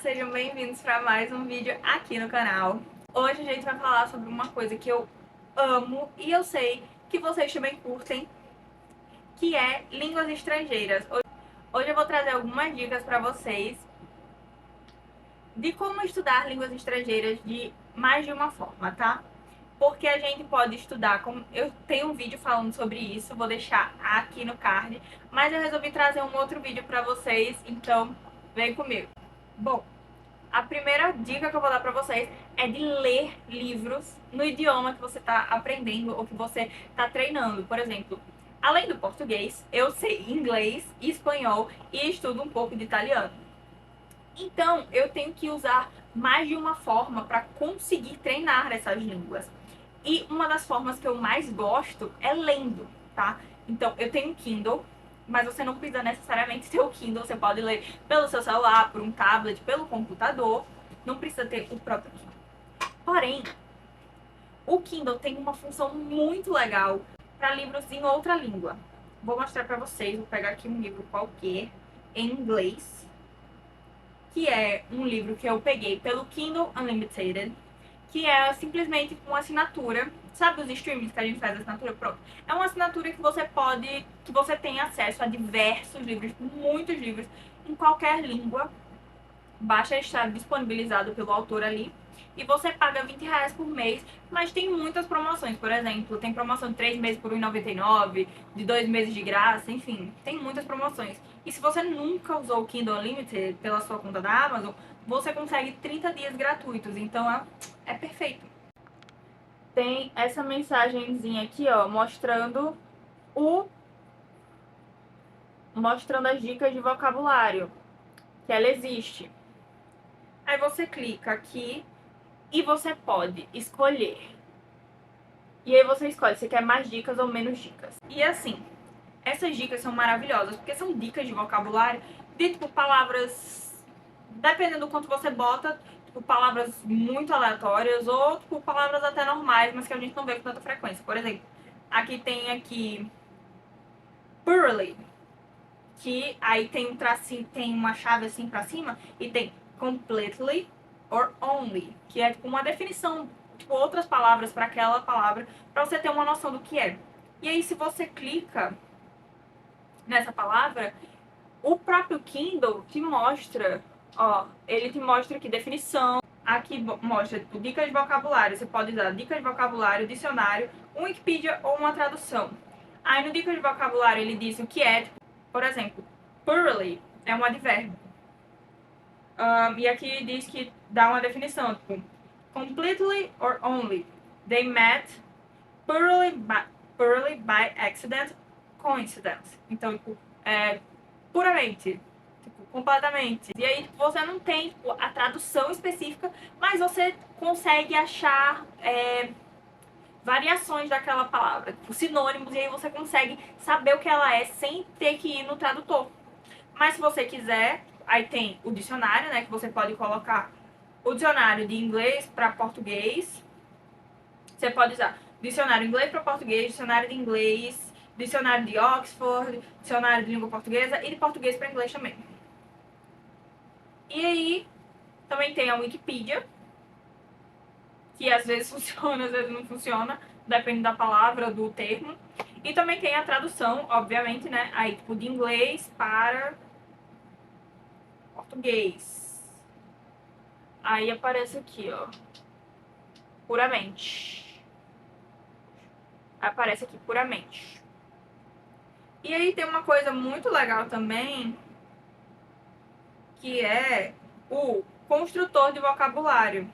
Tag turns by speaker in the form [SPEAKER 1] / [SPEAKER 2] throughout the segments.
[SPEAKER 1] sejam bem-vindos para mais um vídeo aqui no canal. Hoje a gente vai falar sobre uma coisa que eu amo e eu sei que vocês também curtem, que é línguas estrangeiras. Hoje eu vou trazer algumas dicas para vocês de como estudar línguas estrangeiras de mais de uma forma, tá? Porque a gente pode estudar, como eu tenho um vídeo falando sobre isso, vou deixar aqui no card, mas eu resolvi trazer um outro vídeo para vocês, então vem comigo. Bom, a primeira dica que eu vou dar pra vocês é de ler livros no idioma que você tá aprendendo ou que você tá treinando. Por exemplo, além do português, eu sei inglês, espanhol e estudo um pouco de italiano. Então, eu tenho que usar mais de uma forma para conseguir treinar essas línguas. E uma das formas que eu mais gosto é lendo, tá? Então, eu tenho um Kindle, mas você não precisa necessariamente ter o Kindle. Você pode ler pelo seu celular, por um tablet, pelo computador. Não precisa ter o próprio Kindle. Porém, o Kindle tem uma função muito legal para livros em outra língua. Vou mostrar para vocês. Vou pegar aqui um livro qualquer em inglês, que é um livro que eu peguei pelo Kindle Unlimited, que é simplesmente uma assinatura. Sabe os streams que a gente faz assinatura? Pronto. É uma assinatura que você tem acesso a diversos livros, muitos livros, em qualquer língua. Basta estar disponibilizado pelo autor ali. E você paga R$ 20 por mês, mas tem muitas promoções. Por exemplo, tem promoção de 3 meses por R$1,99, de 2 meses de graça, enfim, tem muitas promoções. E se você nunca usou o Kindle Unlimited pela sua conta da Amazon, você consegue 30 dias gratuitos, então é perfeito. Tem essa mensagenzinha aqui, ó, mostrando as dicas de vocabulário, que ela existe. Aí você clica aqui e você pode escolher. E aí você escolhe se quer mais dicas ou menos dicas. E assim, essas dicas são maravilhosas, porque são dicas de vocabulário de tipo palavras, dependendo do quanto você bota, tipo palavras muito aleatórias ou tipo palavras até normais, mas que a gente não vê com tanta frequência. Por exemplo, aqui purely, que aí tem um tracinho, tem uma chave assim pra cima e tem completely or only, que é tipo uma definição, tipo outras palavras para aquela palavra, para você ter uma noção do que é. E aí se você clica nessa palavra, o próprio Kindle te mostra, ó, ele te mostra aqui definição, aqui mostra tipo, dicas de vocabulário, você pode usar dicas de vocabulário, dicionário, um Wikipedia ou uma tradução. Aí no dicas de vocabulário ele diz o que é, tipo, por exemplo, purely é um advérbio. E aqui diz que dá uma definição, tipo, completely or only. They met purely by accident, coincidence. Então, tipo, puramente, tipo, completamente. E aí, tipo, você não tem tipo, a tradução específica, mas você consegue achar variações daquela palavra, tipo, sinônimos, e aí você consegue saber o que ela é sem ter que ir no tradutor. Mas se você quiser, aí tem o dicionário, né, que você pode colocar o dicionário de inglês para português. Você pode usar dicionário inglês para português, dicionário de inglês, dicionário de Oxford, dicionário de língua portuguesa e de português para inglês também. E aí, também tem a Wikipedia, que às vezes funciona, às vezes não funciona, depende da palavra, do termo. E também tem a tradução, obviamente, né, aí tipo de inglês para português. Aí aparece aqui, ó, puramente. Aparece aqui puramente. E aí tem uma coisa muito legal também, que é o construtor de vocabulário.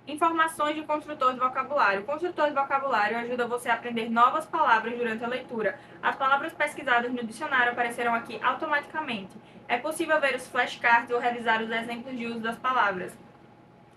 [SPEAKER 1] Informações de construtor de vocabulário. O construtor de vocabulário ajuda você a aprender novas palavras durante a leitura. As palavras pesquisadas no dicionário aparecerão aqui automaticamente. É possível ver os flashcards ou revisar os exemplos de uso das palavras.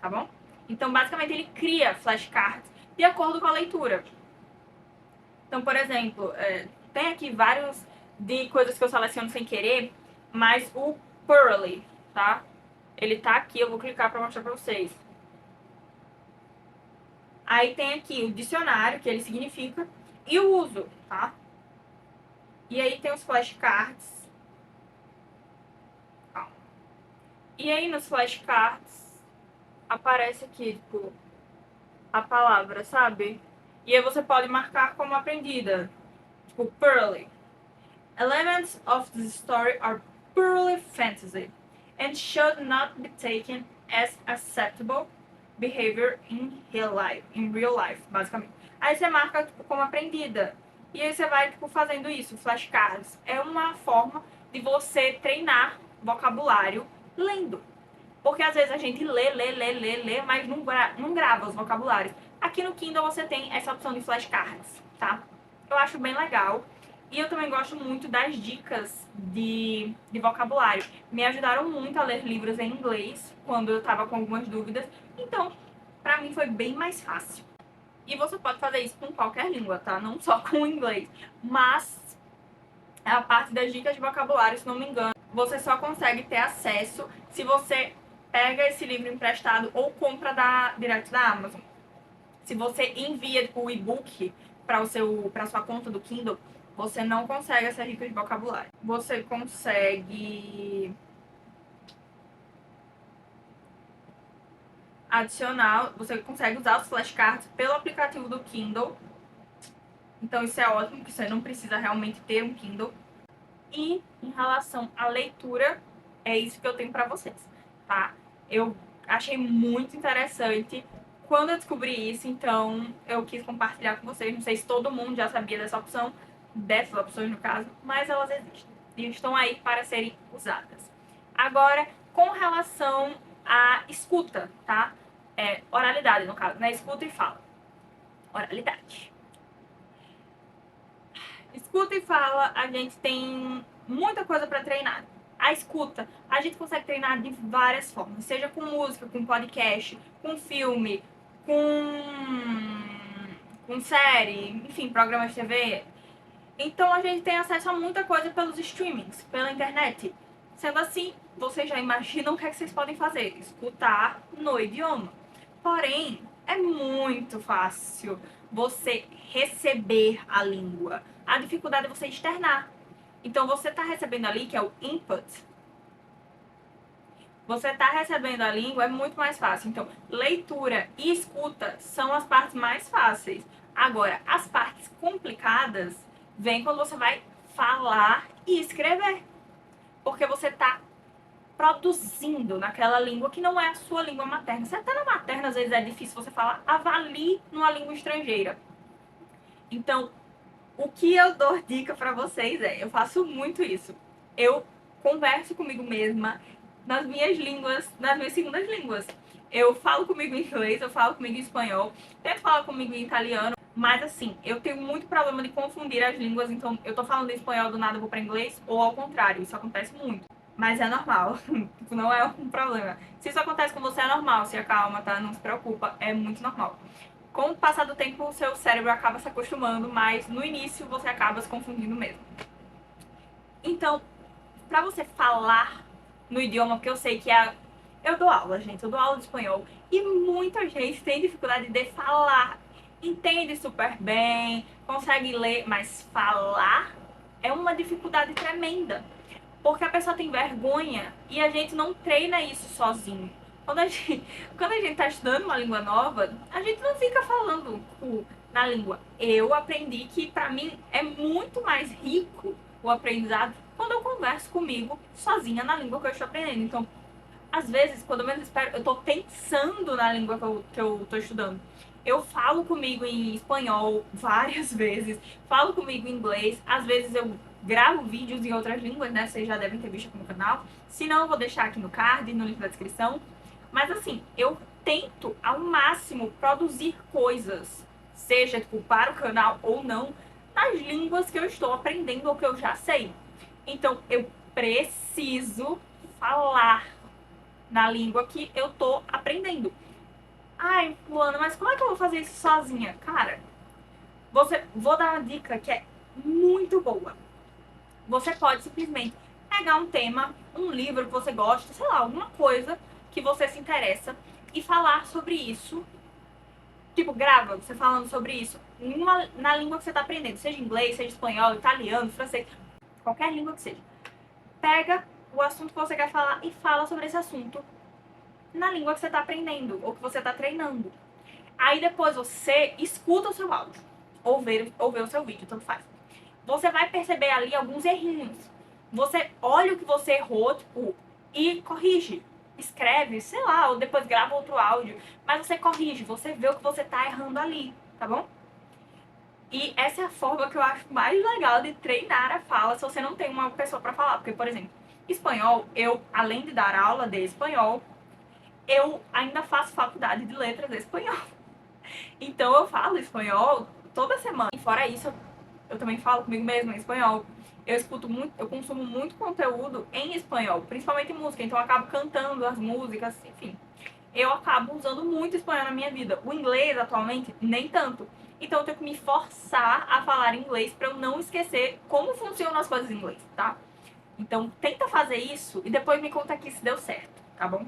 [SPEAKER 1] Tá bom? Então, basicamente, ele cria flashcards de acordo com a leitura. Então, por exemplo, tem aqui vários de coisas que eu seleciono sem querer, mas o Purely, tá? Ele tá aqui, eu vou clicar para mostrar para vocês. Aí tem aqui o dicionário, que ele significa, e o uso, tá? E aí tem os flashcards. E aí nos flashcards aparece aqui, tipo, a palavra, sabe? E aí você pode marcar como aprendida. Tipo, Pearly. Elements of the story are purely fantasy and should not be taken as acceptable behavior in real life, basicamente. Aí você marca tipo, como aprendida. E aí você vai tipo, fazendo isso, flashcards. É uma forma de você treinar vocabulário lendo. Porque às vezes a gente lê, mas não grava os vocabulários. Aqui no Kindle você tem essa opção de flashcards, tá? Eu acho bem legal. E eu também gosto muito das dicas de vocabulário. Me ajudaram muito a ler livros em inglês quando eu tava com algumas dúvidas. Então, pra mim foi bem mais fácil. E você pode fazer isso com qualquer língua, tá? Não só com o inglês. Mas a parte das dicas de vocabulário, se não me engano, você só consegue ter acesso se você pega esse livro emprestado ou compra direto da Amazon. Se você envia tipo, o e-book para sua conta do Kindle, você não consegue essa dica de vocabulário. Você consegue adicionar, você consegue usar os flashcards pelo aplicativo do Kindle. Então isso é ótimo, porque você não precisa realmente ter um Kindle. E em relação à leitura, é isso que eu tenho para vocês, tá? Eu achei muito interessante quando eu descobri isso, então eu quis compartilhar com vocês. Não sei se todo mundo já sabia dessa opção, dessas opções no caso, mas elas existem e estão aí para serem usadas. Agora, com relação à escuta, tá? Oralidade, no caso, né? Escuta e fala. Oralidade. Escuta e fala, a gente tem muita coisa para treinar. A escuta, a gente consegue treinar de várias formas, seja com música, com podcast, com filme, com série, enfim, programas de TV. Então a gente tem acesso a muita coisa pelos streamings, pela internet. Sendo assim, vocês já imaginam o que é que vocês podem fazer? Escutar no idioma. Porém, é muito fácil você receber a língua. A dificuldade é você externar. Então você está recebendo ali, que é o input. Você está recebendo a língua, é muito mais fácil. Então, leitura e escuta são as partes mais fáceis. Agora, as partes complicadas vêm quando você vai falar e escrever. Porque você está produzindo naquela língua que não é a sua língua materna. Se até na materna, às vezes, é difícil você falar, avalie numa língua estrangeira. Então, o que eu dou dica pra vocês eu faço muito isso. Eu converso comigo mesma nas minhas línguas, nas minhas segundas línguas. Eu falo comigo em inglês, eu falo comigo em espanhol, tento falar comigo em italiano, mas assim, eu tenho muito problema de confundir as línguas, então eu tô falando em espanhol, do nada eu vou pra inglês, ou ao contrário, isso acontece muito. Mas é normal, não é um problema. Se isso acontece com você, é normal, se acalma, tá? Não se preocupa, é muito normal. Com o passar do tempo, o seu cérebro acaba se acostumando, mas no início você acaba se confundindo mesmo. Então, pra você falar no idioma, porque eu sei que eu dou aula, gente, eu dou aula de espanhol, e muita gente tem dificuldade de falar. Entende super bem, consegue ler, mas falar é uma dificuldade tremenda. Porque a pessoa tem vergonha e a gente não treina isso sozinho. Quando a gente tá estudando uma língua nova, a gente não fica falando na língua. Eu aprendi que pra mim é muito mais rico o aprendizado quando eu converso comigo sozinha na língua que eu estou aprendendo. Então, às vezes, quando eu menos espero, eu tô pensando na língua que eu tô estudando. Eu falo comigo em espanhol várias vezes, falo comigo em inglês, às vezes eu gravo vídeos em outras línguas, né? Vocês já devem ter visto aqui no canal. Se não, eu vou deixar aqui no card, no link da descrição. Mas assim, eu tento ao máximo produzir coisas, seja tipo, para o canal ou não, nas línguas que eu estou aprendendo ou que eu já sei. Então, eu preciso falar na língua que eu tô aprendendo. Ai, Luana, mas como é que eu vou fazer isso sozinha? Cara, vou dar uma dica que é muito boa. Você pode simplesmente pegar um tema, um livro que você gosta, sei lá, alguma coisa que você se interessa e falar sobre isso. Tipo, grava você falando sobre isso na língua que você tá aprendendo, seja inglês, seja espanhol, italiano, francês, qualquer língua que seja. Pega o assunto que você quer falar e fala sobre esse assunto na língua que você está aprendendo ou que você está treinando. Aí depois você escuta o seu áudio ou vê o seu vídeo, tanto faz. Você vai perceber ali alguns errinhos. Você olha o que você errou, tipo, e corrige. Escreve, sei lá, ou depois grava outro áudio. Mas você corrige, você vê o que você tá errando ali, tá bom? E essa é a forma que eu acho mais legal de treinar a fala se você não tem uma pessoa para falar. Porque, por exemplo, espanhol, eu, além de dar aula de espanhol, eu ainda faço faculdade de letras de espanhol. Então eu falo espanhol toda semana. E fora isso, eu também falo comigo mesma em espanhol. Eu escuto muito, eu consumo muito conteúdo em espanhol, principalmente música, então eu acabo cantando as músicas, enfim. Eu acabo usando muito espanhol na minha vida. O inglês, atualmente, nem tanto. Então eu tenho que me forçar a falar inglês para eu não esquecer como funcionam as coisas em inglês, tá? Então tenta fazer isso e depois me conta aqui se deu certo, tá bom?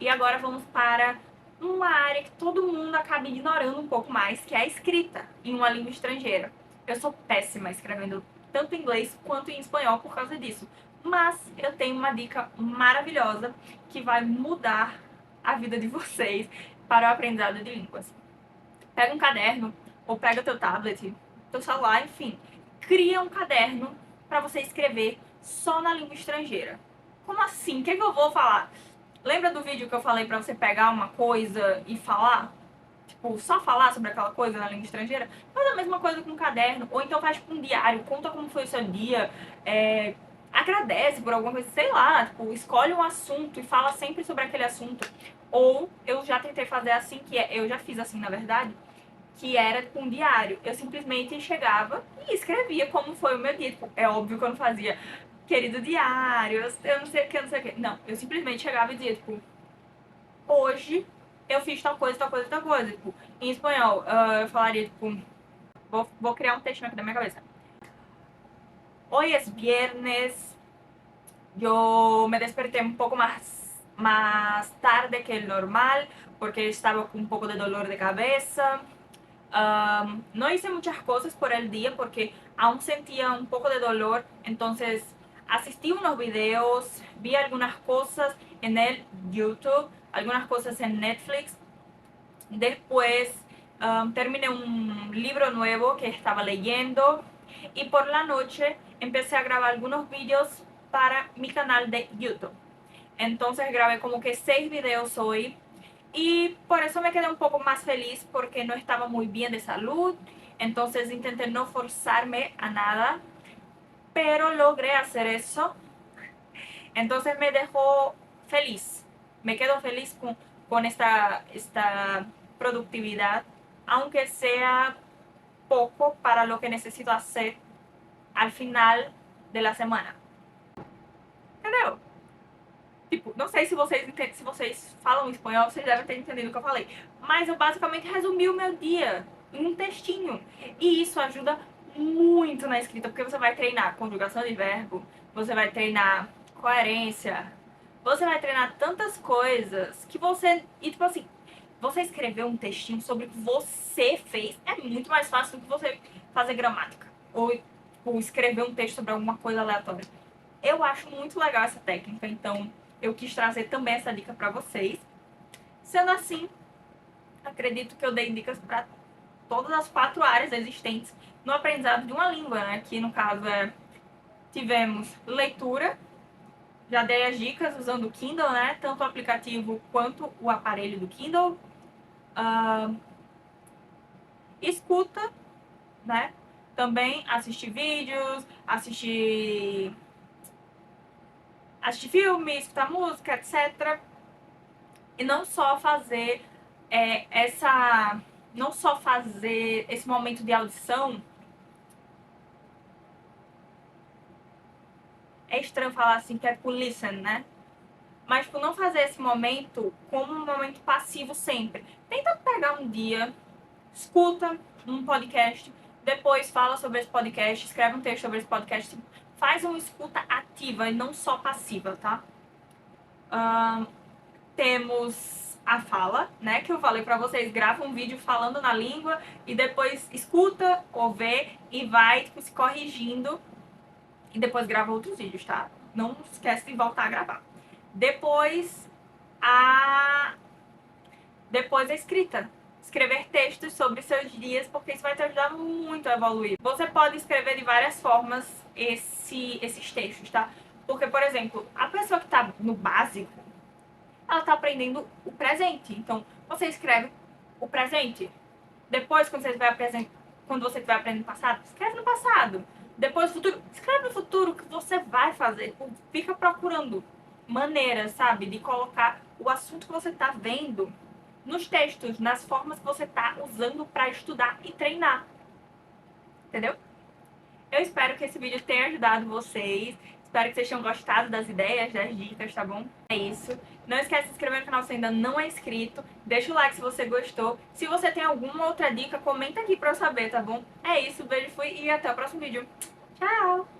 [SPEAKER 1] E agora vamos para uma área que todo mundo acaba ignorando um pouco mais, que é a escrita em uma língua estrangeira. Eu sou péssima escrevendo tanto em inglês quanto em espanhol por causa disso. Mas eu tenho uma dica maravilhosa que vai mudar a vida de vocês para o aprendizado de línguas. Pega um caderno ou pega teu tablet, teu celular, enfim, cria um caderno para você escrever só na língua estrangeira. Como assim? O que eu vou falar? Lembra do vídeo que eu falei pra você pegar uma coisa e falar? Tipo, só falar sobre aquela coisa na língua estrangeira? Faz a mesma coisa com um caderno. Ou então faz tipo um diário, conta como foi o seu dia, agradece por alguma coisa, sei lá. Tipo, escolhe um assunto e fala sempre sobre aquele assunto. Ou eu já tentei fazer assim, eu já fiz assim, na verdade, que era com um diário. Eu simplesmente chegava e escrevia como foi o meu dia. Tipo, é óbvio que eu não fazia querido diário, eu não sei o que, eu não sei o que. Não, eu simplesmente chegava e dizia, tipo, hoje eu fiz tal coisa, tal coisa, tal coisa. Tipo, em espanhol, eu falaria, tipo, vou criar um texto aqui na minha cabeça. Hoy es viernes, yo me desperté un poco más tarde que el normal porque estaba con un poco de dolor de cabeza. No hice muchas cosas por el día porque aún sentía un poco de dolor, entonces asistí a unos videos, vi algunas cosas en el YouTube, algunas cosas en Netflix. Después terminé un libro nuevo que estaba leyendo y por la noche empecé a grabar algunos videos para mi canal de YouTube. Entonces grabé como que 6 videos hoy y por eso me quedé un poco más feliz porque no estaba muy bien de salud. Entonces intenté no forzarme a nada, pero logré hacer eso. Entonces me dejó feliz. Me quedo feliz con esta productividad, aunque sea poco para lo que necesito hacer al final de la semana. Entendeu? Tipo, não sei se vocês falam espanhol, vocês devem ter entendido o que eu falei. Mas eu basicamente resumi o meu dia em um textinho. E isso ajuda muito na escrita, porque você vai treinar conjugação de verbo, você vai treinar coerência, você vai treinar tantas coisas que você... E tipo assim, você escrever um textinho sobre o que você fez é muito mais fácil do que você fazer gramática. Ou tipo, escrever um texto sobre alguma coisa aleatória. Eu acho muito legal essa técnica, então eu quis trazer também essa dica para vocês. Sendo assim, acredito que eu dei dicas para todas as 4 áreas existentes no aprendizado de uma língua, né? Que no caso tivemos leitura, já dei as dicas usando o Kindle, né? Tanto o aplicativo quanto o aparelho do Kindle. Escuta, né? Também assistir vídeos, assistir filmes, escutar música, etc. E não só fazer não só fazer esse momento de audição. É estranho falar assim que é por listen, né? Mas por não fazer esse momento como um momento passivo sempre. Tenta pegar um dia, escuta um podcast, depois fala sobre esse podcast, escreve um texto sobre esse podcast, faz uma escuta ativa e não só passiva, tá? Temos a fala, né? Que eu falei pra vocês, grava um vídeo falando na língua e depois escuta ou vê e vai tipo, se corrigindo e depois grava outros vídeos, tá? não esquece de voltar a gravar. Depois a escrita. Escrever textos sobre seus dias, porque isso vai te ajudar muito a evoluir. Você pode escrever de várias formas esses textos, tá? Porque, por exemplo, a pessoa que está no básico, ela está aprendendo o presente. Então, você escreve o presente. Depois, quando você estiver aprendendo o passado, escreve no passado. Depois, no futuro, escreve no futuro o que você vai fazer. Fica procurando maneiras, sabe, de colocar o assunto que você está vendo nos textos, nas formas que você está usando para estudar e treinar. Entendeu? Eu espero que esse vídeo tenha ajudado vocês. Espero que vocês tenham gostado das ideias, das dicas, tá bom? É isso. Não esquece de se inscrever no canal se ainda não é inscrito. Deixa o like se você gostou. Se você tem alguma outra dica, comenta aqui pra eu saber, tá bom? É isso, beijo, fui e até o próximo vídeo. Tchau!